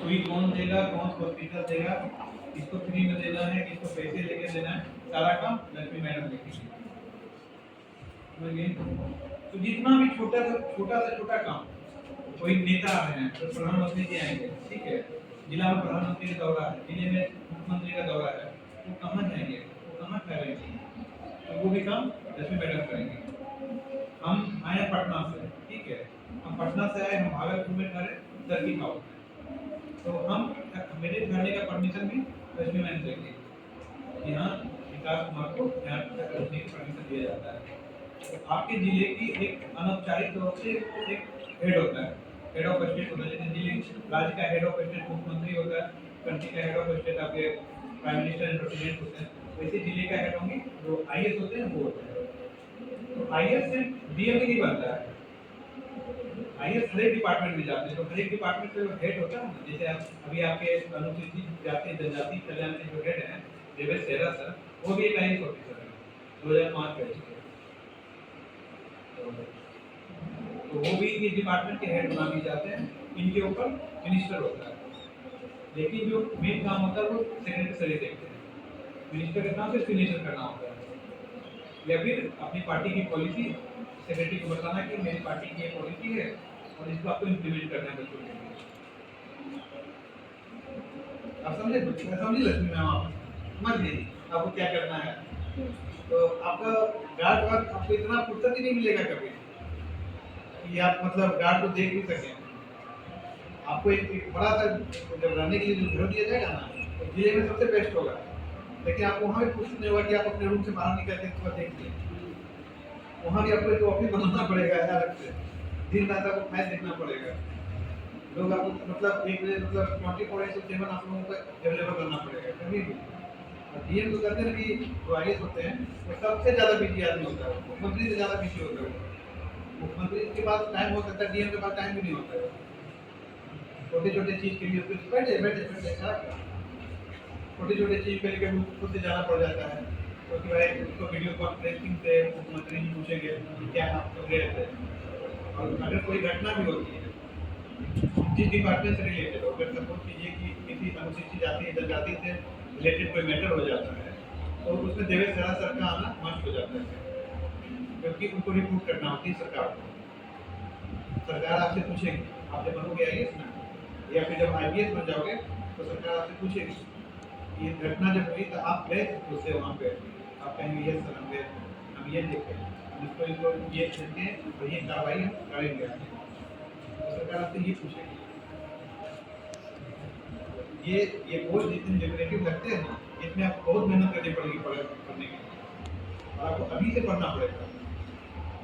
सुई कौन देगा, कौन हॉस्पिटल देगा, किसको फ्री में देना है, किसको पैसे लेके देना है, सारा काम लक्ष्मी मैडम देखेंगी। तो जितना भी छोटा से छोटा काम, कोई नेता आ रहे हैं तो प्रधानमंत्री जी आएंगे, ठीक है, जिला में प्रधानमंत्री का दौरा है, जिले में मुख्यमंत्री का दौरा है, वो कहाँ जाएंगे, वो कहाँ ठहरेंगे, तो वो भी काम लक्ष्मी मैडम करेंगे। हम आए पटना से, ठीक है, हम पटना से आए, हम भागलपुर में ठहरे सर्किट हाउस में, तो हम मेरे ठहरने का परमिशन भी लक्ष्मी मैडम देंगे कि हाँ विकास कुमार को यहाँ रहने की परमिशन दिया जाता है। तो आपके जिले की एक अनौपचारिक तौर से एक हेड होता है, हेड ऑफ स्टेट होता है, जैसे जिले राज्य का हेड ऑफ स्टेट मुख्यमंत्री होता है, कंट्री का हेड ऑफ स्टेट आपके प्राइम मिनिस्टर एंड प्रेसिडेंट होते हैं, वैसे जिले का हेड होंगे जो आईएएस होते हैं वो होते हैं। तो आईएएस से डीएम नहीं बनता है, आईएएस हर एक डिपार्टमेंट में जाते हैं, तो हर एक डिपार्टमेंट का जो हेड होता है ना, जैसे अभी आपके अनुसूचित जाति जनजाति कल्याण के जो हेड हैं देवेश सेहरा सर, वो भी एक आईएएस ऑफिसर है, 2005 बैच के, तो वो भी इस डिपार्टमेंट के हेड बना दिए जाते हैं, इनके ऊपर मिनिस्टर होता है, लेकिन जो मेन काम होता है वो सेक्रेटरी देखते हैं, मिनिस्टर के काम से सिग्नेचर करना होता है, या फिर अपनी पार्टी की पॉलिसी सेक्रेटरी को बताना कि मेरी पार्टी की ये पॉलिसी है और इसको आपको इम्प्लीमेंट करना है बच्चों के लिए। आप समझे लक्ष्मी मैम, आप समझ लीजिए आपको क्या करना है। तो आपका गार्ड वर्क आपको इतना फुर्सत ही नहीं मिलेगा कभी कि आप मतलब गार्ड को देख भी सकें। आपको एक बड़ा सा जब रहने के लिए जो घर दिया जाएगा ना, तो जिले में सबसे बेस्ट होगा, लेकिन आपको वहाँ भी फुर्सत नहीं होगा कि आप अपने रूम से बाहर निकल के थोड़ा देखिए, वहाँ भी आपको एक ऑफिस बनाना पड़ेगा अलग से, दिन रात आपको मैच देखना पड़ेगा, लोग आपको मतलब एक मतलब 24/7 आप लोगों को अवेलेबल करना पड़ेगा कभी भी। और डीएम तो कहते हैं कि जो आईएएस होते हैं वो सबसे ज़्यादा बिजी आदमी होता है, मुख्यमंत्री से ज़्यादा बिजी होता है, मुख्यमंत्री के पास टाइम हो सकता है, डीएम के पास टाइम भी नहीं होता है, छोटे छोटे चीज़ के लिए बैठे छोटे छोटे चीज़ के लिए खुद से जाना पड़ जाता है, क्योंकि भाई उसको वीडियो कॉन्फ्रेंसिंग से मुख्यमंत्री जी पूछेंगे कि क्या आप कर रहे थे, और अगर कोई घटना भी होती है जिस डिपार्टमेंट से रिलेटेड हो, अगर सपोज कीजिए कि किसी अनुसूचित जाति जनजाति से रिलेटेड कोई मैटर हो जाता है, तो उसमें देवेश सेहरा सर का आना मस्ट हो जाता है, क्योंकि उनको रिपोर्ट करना होती है सरकार को। सरकार आपसे पूछेगी, आप जब बनोगे आईएएस ना, या फिर जब आईपीएस बन जाओगे तो सरकार आपसे पूछेगी ये घटना जब हुई तो आप गए उससे वहाँ पे, आप कहेंगे यस सर हम गए, हम ये देखें, इसको ये देखें और ये कार्रवाई हम करेंगे, तो सरकार आपसे ये पूछेगी। ये पोस्ट जितने डेकोरेटिव लगते हैं ना, इसमें आपको बहुत मेहनत करनी पड़ेगी पढ़ने के लिए, और आपको अभी से पढ़ना पड़ेगा,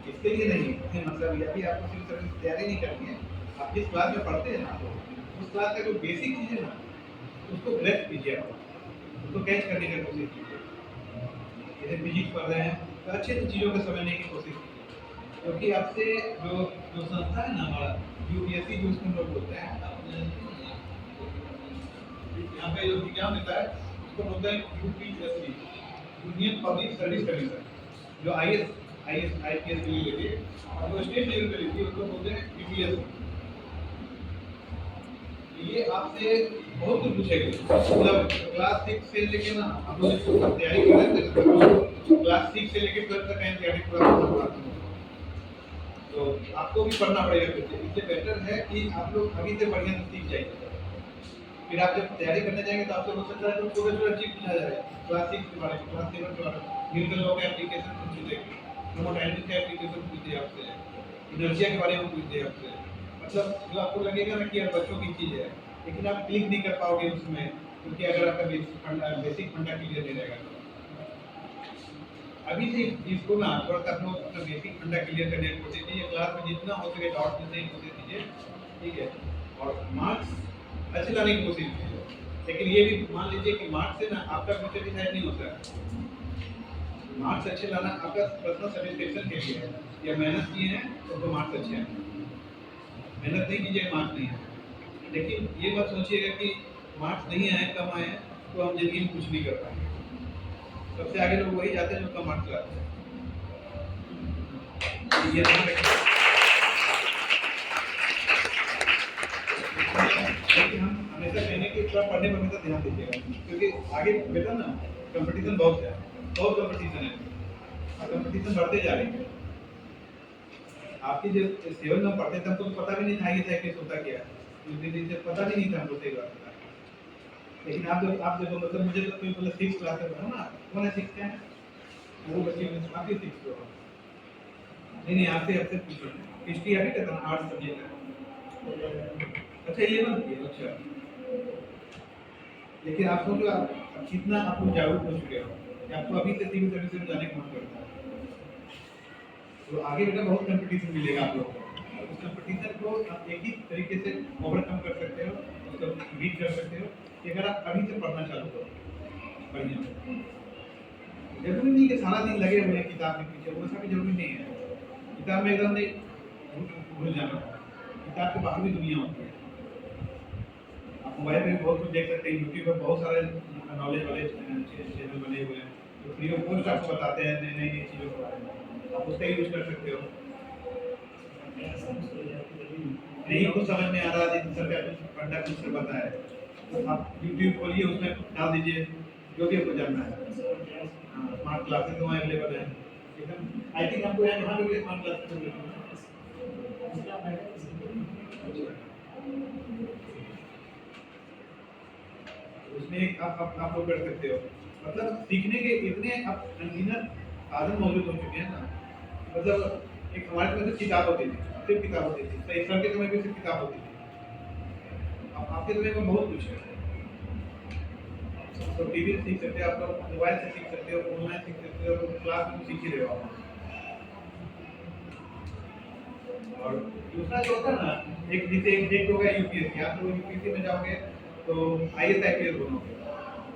इसके लिए नहीं मतलब अभी आपको सिर्फ सर्विस तैयारी नहीं करनी है, आप जिस क्लास में पढ़ते हैं ना उस क्लास का जो बेसिक चीज़ है ना उसको ग्रेस्प कीजिए, आप उसको कैच करने की कोशिश कीजिए। जैसे फिजिक्स पढ़ रहे हैं तो अच्छे से चीज़ों को समझने की कोशिश कीजिए, क्योंकि आपसे जो संस्था है ना हमारा यूपीएससी जो उसको लोग बोलते हैं, यहाँ पे जो विज्ञान देता है उसको बोलते हैं UPSC, union public service commission, जो आईएएस आईपीएस के लिए लेती है, और जो स्टेट लेवल पे लेती है उसको बोलते हैं यूपीएससी। ये आपसे बहुत कुछ पूछेगा, मतलब क्लास 6 से लेके ना आप लोग इसको तैयारी कर रहे थे, क्लास 6 से लेके 12 तक तैयारी पूरा करना, तो आपको भी पढ़ना पड़ेगा फिर से। इससे बेटर है कि आप लोग अभी से बढ़िया से सीख जाइए, फिर आप जब तैयारी करने जाएंगे तो आपसे हो सकता है तो थोड़ा चीज पूछा जाए क्लास 6 के बारे में, क्लास 7 के बारे में, न्यूटन लॉ का एप्लीकेशन पूछेंगे, थर्मोडायनामिक्स का एप्लीकेशन पूछे आपसे, एनर्जी के बारे में पूछे आपसे, मतलब जो आपको लगेगा ना कि यार बच्चों की चीज़ है, लेकिन आप क्लिक नहीं कर पाओगे उसमें, क्योंकि अगर आपका बेसिक फंडा क्लियर नहीं रहेगा। अभी से इसको ना थोड़ा सा अपना बेसिक फंडा क्लियर करने की कोशिश कीजिए, क्लास में जितना हो सके डाउट पूछने की कोशिश कीजिए, ठीक है, और मार्क्स अच्छे लाने की कोशिश कीजिए, लेकिन ये भी मान लीजिए कि मार्क्स से ना आपका फ्यूचर डिसाइड नहीं होता है, मार्क्स अच्छे लाना आपका पर्सनल सेटिस्फेक्शन के लिए है, या मेहनत किए हैं तो मार्क्स अच्छे हैं, मेहनत नहीं कीजिए मार्क्स नहीं है, लेकिन ये बात सोचिएगा कि मार्क्स नहीं आए कम आए तो हम जिंदगी में कुछ नहीं कर पाएंगे, सबसे आगे लोग वही जाते हैं जो कम मार्क्स लाते हैं। ये लेकिन हम हमेशा तो आप पढ़ने पर हमेशा ध्यान दीजिएगा, क्योंकि आगे बेटा ना कंपटीशन बहुत है, बहुत कंपटीशन है और कंपटीशन बढ़ते जा रही है। आपकी जो 7 में पढ़ते थे हमको तो पता भी नहीं था ये था कि होता क्या है, उस दिन से पता भी नहीं था हमको सही बात है। लेकिन आप जब मतलब मुझे तो कोई मतलब 6 क्लास में पढ़ा ना, कौन है 6 क्या है? वो बच्चे में आप ही 6 हो। नहीं आपसे पूछ रहा हूँ, हिस्ट्री आप ही कहता ना, आर्ट्स सब्जेक्ट है। अच्छा 11 की है, अच्छा। लेकिन आप सोचो आप कितना आप लोग जागरूक हो चुके हो कि आपको अभी से सिविल सर्विस में जाने का मन करता है। तो आगे बेटा बहुत कंपटीशन मिलेगा आप लोगों को, और उस कंपटीशन को आप एक ही तरीके से ओवरकम कर सकते हो, उसको बीट कर सकते हो कि अगर आप अभी से पढ़ना चालू करो बढ़िया। जरूरी नहीं कि सारा दिन लगे हुए हैं किताब के पीछे, वो सब भी जरूरी नहीं है। किताब में एकदम नहीं घुस जाना, किताब के बाहर भी दुनिया होती है। आप मोबाइल में भी बहुत कुछ देख सकते हैं, यूट्यूब पर बहुत सारे नॉलेज वाले चैनल बने हुए हैं जो फ्री ऑफ कॉस्ट आपको बताते हैं नई नई चीज़ों के बारे में, आप उसका यूज कर सकते हो। नहीं कुछ समझ में आ रहा है जिन सर का कुछ पढ़ना कुछ सर बताया तो आप यूट्यूब खोलिए, उसमें डाल दीजिए जो भी आपको जानना है। स्मार्ट क्लासेस वहाँ अवेलेबल है एकदम। आई थिंक आपको यहाँ पे भी स्मार्ट क्लासेस मिलेंगे। उसमें एक आप लोग कर सकते हो, मतलब सीखने के इतने अब अनगिनत साधन मौजूद हो चुके हैं ना। मतलब एक हमारे समय तो किताब होती थी, सिर्फ किताब होती थी, तो एक सर के समय भी सिर्फ किताब होती थी। अब आपके समय में बहुत कुछ है, तो टीवी से सीख सकते हो, आप लोग मोबाइल से सीख सकते हो, ऑनलाइन सीख सकते हो, तो क्लास में सीख ही रहे हो आप। और दूसरा जो होता है ना, एक जैसे एक हो गया यूपीएससी, आप लोग यूपीएससी में जाओगे तो आईएएस आईपीएस बनोगे।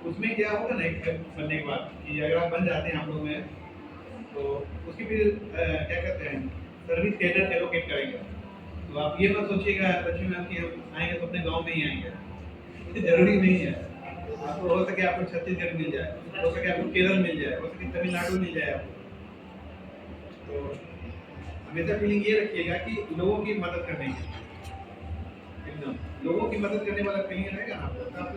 उसमें क्या होगा ना एक बनने के बाद कि अगर आप बन जाते हैं आप लोग में, तो उसकी फिर क्या कहते हैं सर्विस कैडर एलोकेट करेंगे। तो आप ये मत सोचिएगा लक्ष्मी मैम कि हम आएंगे तो अपने गांव में ही आएंगे, ये जरूरी नहीं है। आपको हो सके आपको छत्तीसगढ़ मिल जाए, हो सके आपको केरल मिल जाए, हो सके तमिलनाडु मिल जाए आपको। तो हमेशा फीलिंग ये रखिएगा कि लोगों की मदद करने की, एकदम लोगों की मदद करने वाला फीलिंग रहेगा ना, तो आप